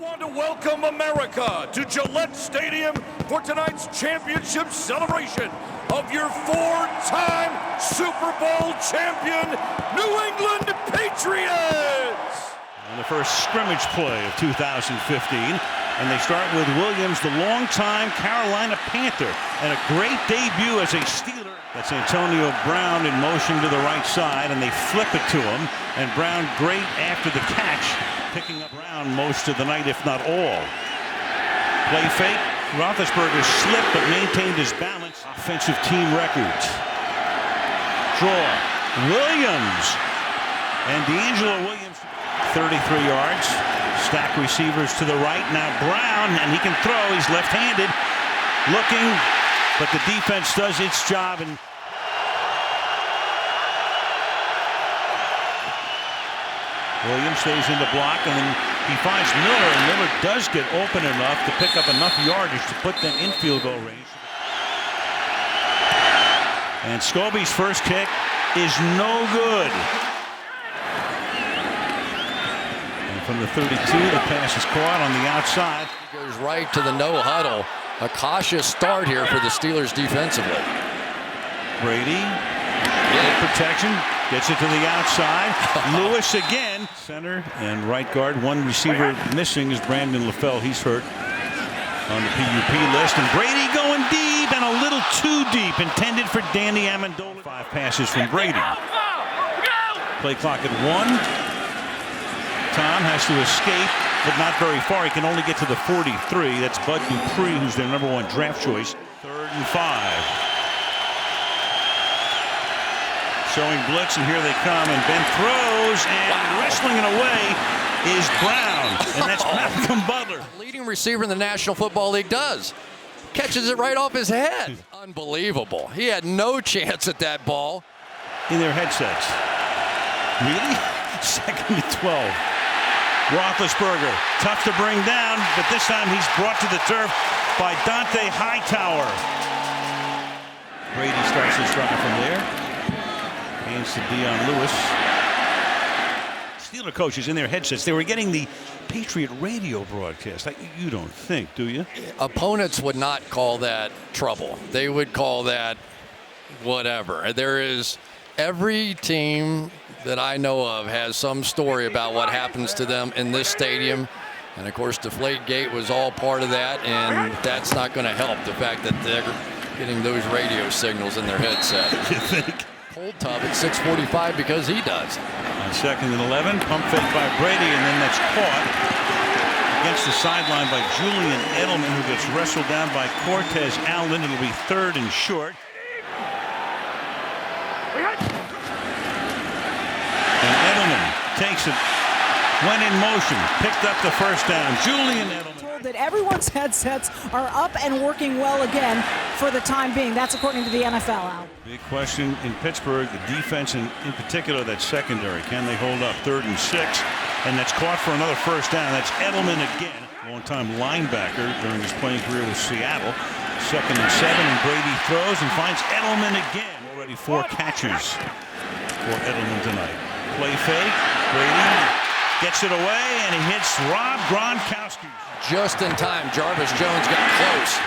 Want to welcome America to Gillette Stadium for tonight's championship celebration of your four-time Super Bowl champion, New England Patriots. On the first scrimmage play of 2015, and they start with Williams, the longtime Carolina Panther, and a great debut as a Steeler. That's Antonio Brown in motion to the right side, and they flip it to him, and Brown great after the catch, picking up Brown most of the night, if not all. Play fake. Roethlisberger slipped but maintained his balance. Offensive team records. Draw. Williams. And D'Angelo Williams, 33 yards. Stack receivers to the right. Now Brown, and he can throw. He's left-handed. Looking, but the defense does its job. And Williams stays in the block, and then he finds Miller, and Miller does get open enough to pick up enough yardage to put them in field goal range. And Scobie's first kick is no good. And from the 32, the pass is caught on the outside. He goes right to the no huddle. A cautious start here for the Steelers defensively. Brady, good protection. Gets it to the outside. Lewis again. Center and right guard. One receiver missing is Brandon LaFell. He's hurt on the PUP list. And Brady going deep and a little too deep. Intended for Danny Amendola. 5 passes from Brady. Play clock at 1. Tom has to escape, but not very far. He can only get to the 43. That's Bud Dupree, who's their #1 draft choice. 3rd and 5. Showing blitz, and here they come, and Ben throws, and wrestling it away is Brown, and that's Malcolm Butler. Leading receiver in the National Football League does. Catches it right off his head. Unbelievable. He had no chance at that ball. In their headsets. Really? 2nd and 12. Roethlisberger, tough to bring down, but this time he's brought to the turf by Dante Hightower. Brady starts his drive from there. Hands to Dion Lewis. Steeler coaches in their headsets, they were getting the Patriot radio broadcast. You don't think, do you? Opponents would not call that trouble. They would call that whatever. There is every team that I know of has some story about what happens to them in this stadium. And of course, Deflategate was all part of that, and that's not going to help the fact that they're getting those radio signals in their headset. You think? Cold tub at 6:45 because he does. On 2nd and 11, pump fake by Brady, and then that's caught against the sideline by Julian Edelman, who gets wrestled down by Cortez Allen. It'll be 3rd and short. And Edelman takes it, went in motion, picked up the first down. Julian Edelman. That everyone's headsets are up and working well again for the time being. That's according to the NFL. Al. Big question in Pittsburgh, the defense in particular, that secondary. Can they hold up? 3rd and 6, and that's caught for another first down. That's Edelman again, longtime linebacker during his playing career with Seattle. 2nd and 7, and Brady throws and finds Edelman again. Already 4 catches for Edelman tonight. Play fake, Brady gets it away, and he hits Rob Gronkowski. Just in time, Jarvis Jones got close.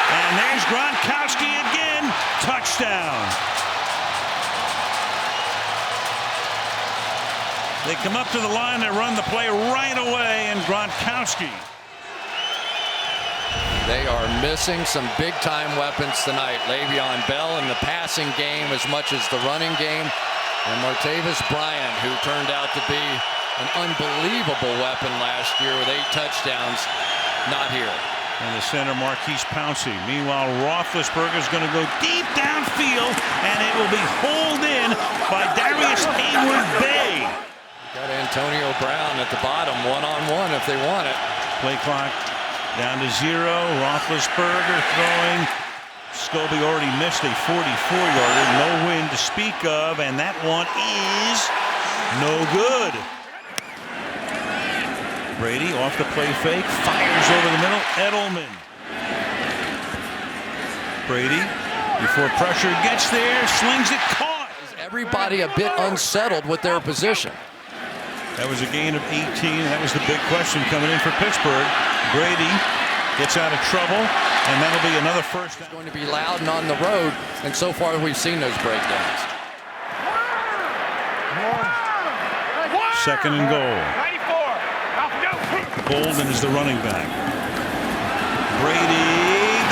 And there's Gronkowski again. Touchdown. They come up to the line, they run the play right away, and Gronkowski. They are missing some big-time weapons tonight. Le'Veon Bell in the passing game as much as the running game. And Martavis Bryant, who turned out to be an unbelievable weapon last year with 8 touchdowns, not here. And the center, Marquise Pouncey. Meanwhile, Roethlisberger's going to go deep downfield, and it will be hauled in by Darius Hayward-Bay. Got Antonio Brown at the bottom, one-on-one if they want it. Play clock down to 0. Roethlisberger throwing. Scobie already missed a 44-yarder. No win to speak of, and that one is no good. Brady off the play fake, fires over the middle. Edelman. Brady, before pressure gets there, slings it, caught. Everybody a bit unsettled with their position. That was a gain of 18. That was the big question coming in for Pittsburgh. Brady gets out of trouble, and that'll be another first. It's going to be loud and on the road, and so far we've seen those breakdowns. Second and goal. Bolden is the running back. Brady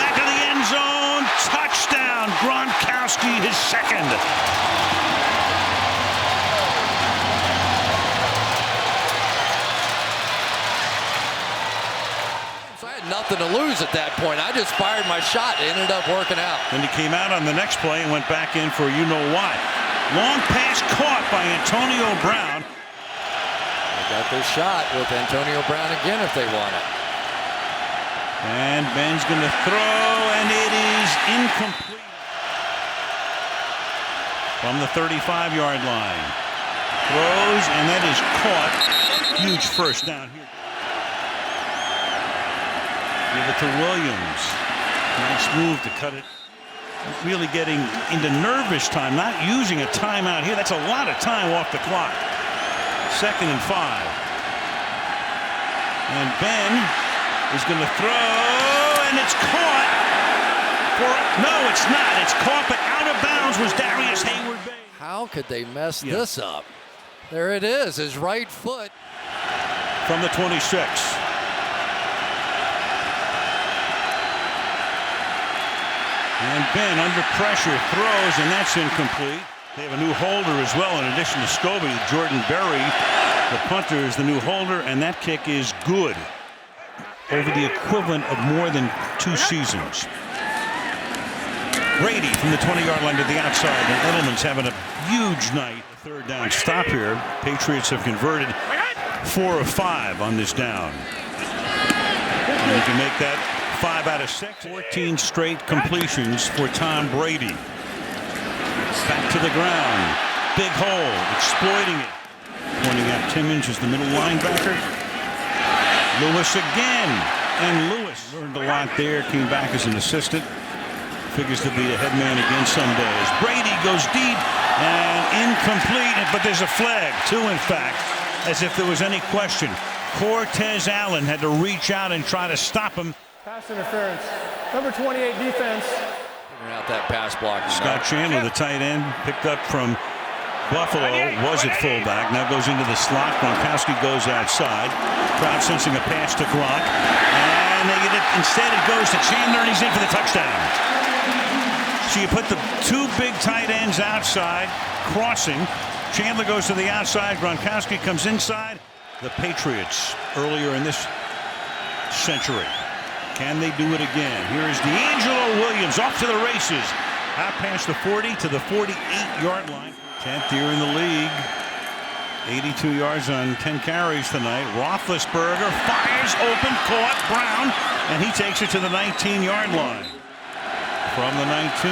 back of the end zone. Touchdown. Gronkowski, his second. Nothing to lose at that point. I just fired my shot. It ended up working out. Then he came out on the next play and went back in for you know why. Long pass caught by Antonio Brown. They got their shot with Antonio Brown again if they want it. And Ben's going to throw, and it is incomplete. From the 35-yard line. Throws, and that is caught. Huge first down here. Give it to Williams. Nice move to cut it. Really getting into nervous time, not using a timeout here. That's a lot of time off the clock. 2nd and 5. And Ben is going to throw, and it's caught. No, it's not. It's caught, but out of bounds was Darius Hayward. How could they mess this up? There it is, his right foot. From the 26. And Ben under pressure throws, and that's incomplete. They have a new holder as well in addition to Scobie. Jordan Berry, the punter, is the new holder, and that kick is good. Over the equivalent of more than 2 seasons. Brady from the 20-yard line to the outside, and Edelman's having a huge night. Third down stop here. Patriots have converted 4 of 5 on this down. And you can make that 5 out of 6. 14 straight completions for Tom Brady. Back to the ground. Big hole. Exploiting it. Pointing out Timmons as the middle linebacker. Lewis again. And Lewis learned a lot there. Came back as an assistant. Figures to be a head man again some days. Brady goes deep and incomplete. But there's a flag. 2 in fact. As if there was any question. Cortez Allen had to reach out and try to stop him. Pass interference. Number 28 defense. Figuring out that pass block. Scott Chandler, the tight end, picked up from Buffalo, was at fullback, now goes into the slot. Gronkowski goes outside. Crowd sensing a pass to Gronk. And they get it. Instead, it goes to Chandler, and he's in for the touchdown. So you put the 2 big tight ends outside, crossing. Chandler goes to the outside. Gronkowski comes inside. The Patriots earlier in this century. Can they do it again? Here is D'Angelo Williams off to the races. Out past the 40 to the 48-yard line. 10th year in the league. 82 yards on 10 carries tonight. Roethlisberger fires open, caught Brown, and he takes it to the 19-yard line. From the 19.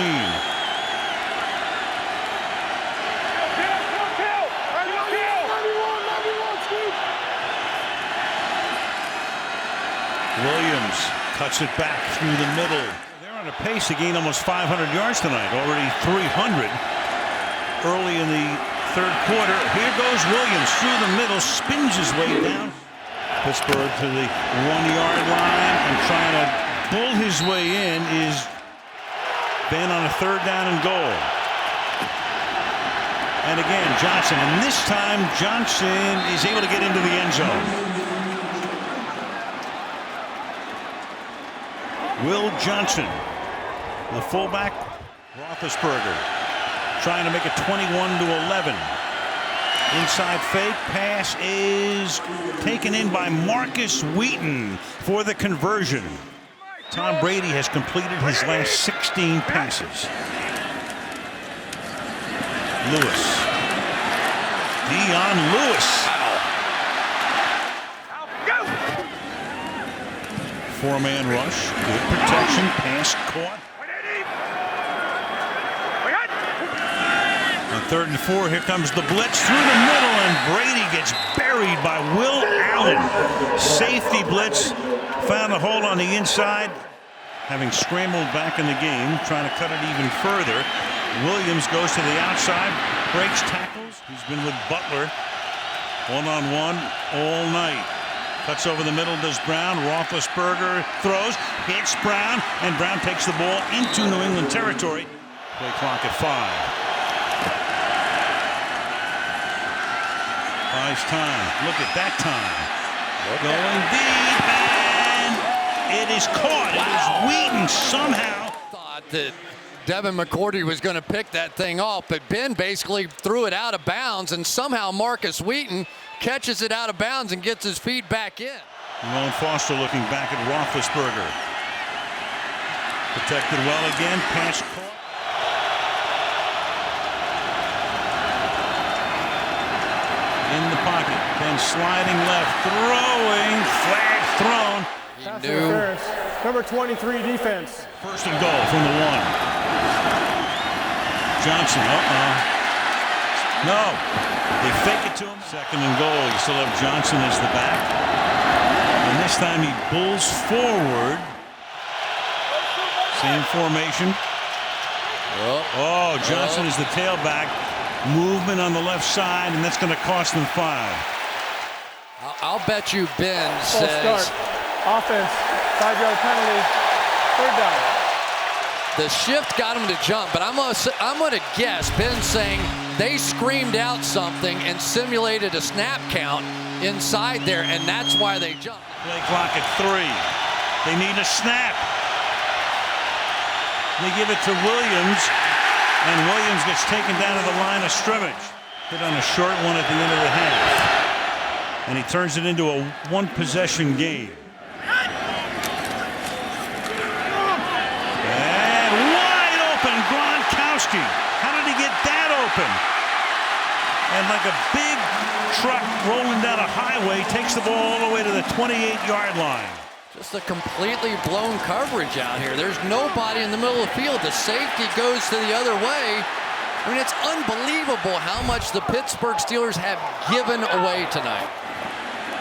Williams cuts it back through the middle. They're on a pace to gain almost 500 yards tonight. Already 300 early in the 3rd quarter. Here goes Williams through the middle, spins his way down. Pittsburgh to the 1-yard line and trying to pull his way in is Ben on a 3rd down and goal. And again, Johnson. And this time, Johnson is able to get into the end zone. Will Johnson, the fullback. Roethlisberger trying to make it 21-11. Inside fake pass is taken in by Marcus Wheaton for the conversion. Tom Brady has completed his last 16 passes. Lewis. Dion Lewis. 4-man rush. Good protection. Pass caught. On 3rd and 4, here comes the blitz through the middle, and Brady gets buried by Will Allen. Safety blitz. Found a hole on the inside. Having scrambled back in the game, trying to cut it even further. Williams goes to the outside, breaks tackles. He's been with Butler One-on-one all night. Cuts over the middle, does Brown. Roethlisberger throws, hits Brown, and Brown takes the ball into New England territory. Play clock at 5. Buys time. Look at that time. Going deep, and it is caught. It is Wheaton somehow. Thought that Devin McCourty was going to pick that thing off, but Ben basically threw it out of bounds, and somehow Marcus Wheaton catches it out of bounds and gets his feet back in. Ramon Foster looking back at Roethlisberger. Protected well again. Pass caught. In the pocket. Then sliding left. Throwing. Flag thrown. Pass interference. Number 23 defense. First and goal from the 1. Johnson. No. They fake it to him. Second and goal. You still have Johnson as the back. And this time he pulls forward. Same formation. Oh, Johnson is the tailback. Movement on the left side, and that's going to cost them 5. I'll bet you Ben says. False start. Offense. 5-yard penalty. 3rd down. The shift got him to jump, but I'm gonna guess Ben's saying they screamed out something and simulated a snap count inside there, and that's why they jumped. Play clock at 3. They need a snap. They give it to Williams, and Williams gets taken down to the line of scrimmage. Hit on a short one at the end of the half, and he turns it into a 1-possession game. Gronkowski. How did he get that open? And like a big truck rolling down a highway, takes the ball all the way to the 28-yard line. Just a completely blown coverage out here. There's nobody in the middle of the field. The safety goes to the other way. I mean, it's unbelievable how much the Pittsburgh Steelers have given away tonight.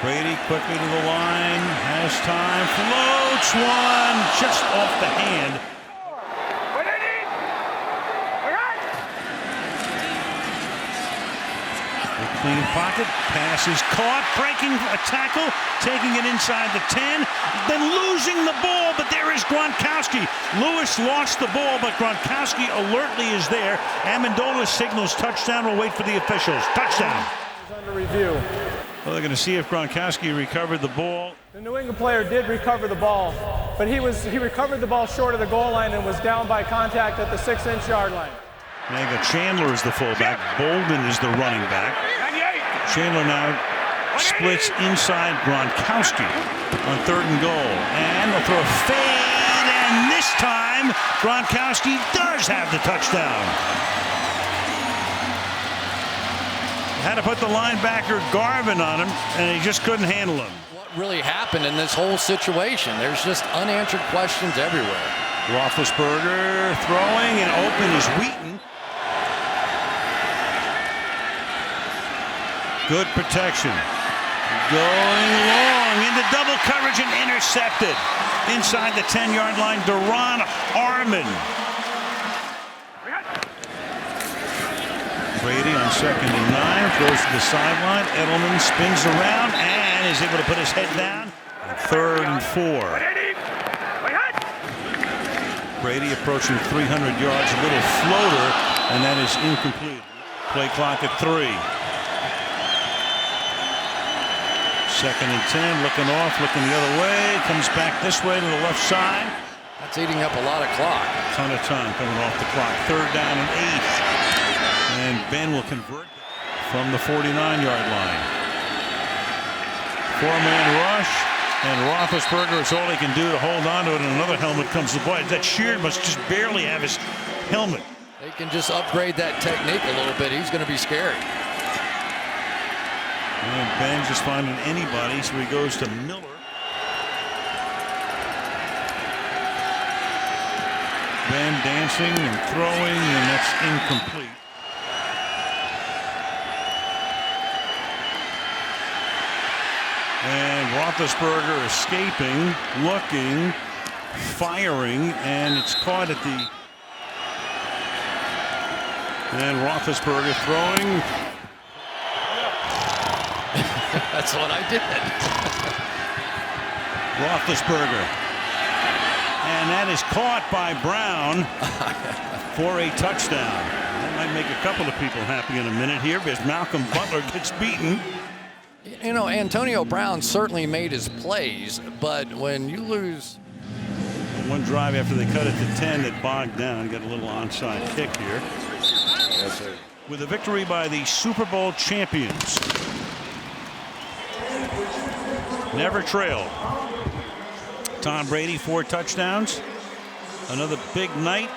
Brady quickly to the line, has time, floats one, just off the hand. Clean pocket, pass is caught, breaking a tackle, taking it inside the 10, then losing the ball, but there is Gronkowski. Lewis lost the ball, but Gronkowski alertly is there. Amendola signals touchdown. We'll wait for the officials. Touchdown. Under review. Well, they're going to see if Gronkowski recovered the ball. The New England player did recover the ball, but he recovered the ball short of the goal line and was down by contact at the 6-inch yard line. They got Chandler is the fullback. Bolden is the running back. Chandler now splits inside Gronkowski on 3rd and goal. And they'll throw a fade, and this time Gronkowski does have the touchdown. Had to put the linebacker Garvin on him, and he just couldn't handle him. What really happened in this whole situation? There's just unanswered questions everywhere. Roethlisberger throwing, and open is Wheaton. Good protection. Going long into double coverage and intercepted. Inside the 10-yard line, Duron Harmon. Brady on 2nd and 9, throws to the sideline. Edelman spins around and is able to put his head down. 3rd and 4. Brady approaching 300 yards, a little floater, and that is incomplete. Play clock at 3. 2nd and 10, looking off, looking the other way, comes back this way to the left side. That's eating up a lot of clock. A ton of time coming off the clock. 3rd down and 8. And Ben will convert from the 49-yard line. 4-man rush, and Roethlisberger, it's all he can do to hold on to it, and another helmet comes to play. That Sheard must just barely have his helmet. They can just upgrade that technique a little bit. He's going to be scary. And Ben just finding anybody, so he goes to Miller. Ben dancing and throwing, and that's incomplete. And Roethlisberger escaping, looking, firing, and it's caught at the... And Roethlisberger throwing. That's what I did. Roethlisberger. And that is caught by Brown for a touchdown. That might make a couple of people happy in a minute here because Malcolm Butler gets beaten. You know, Antonio Brown certainly made his plays, but when you lose. One drive after they cut it to 10 that bogged down. Got a little onside kick here. Yes, sir. With a victory by the Super Bowl champions. Never trailed. Tom Brady, 4 touchdowns. Another big night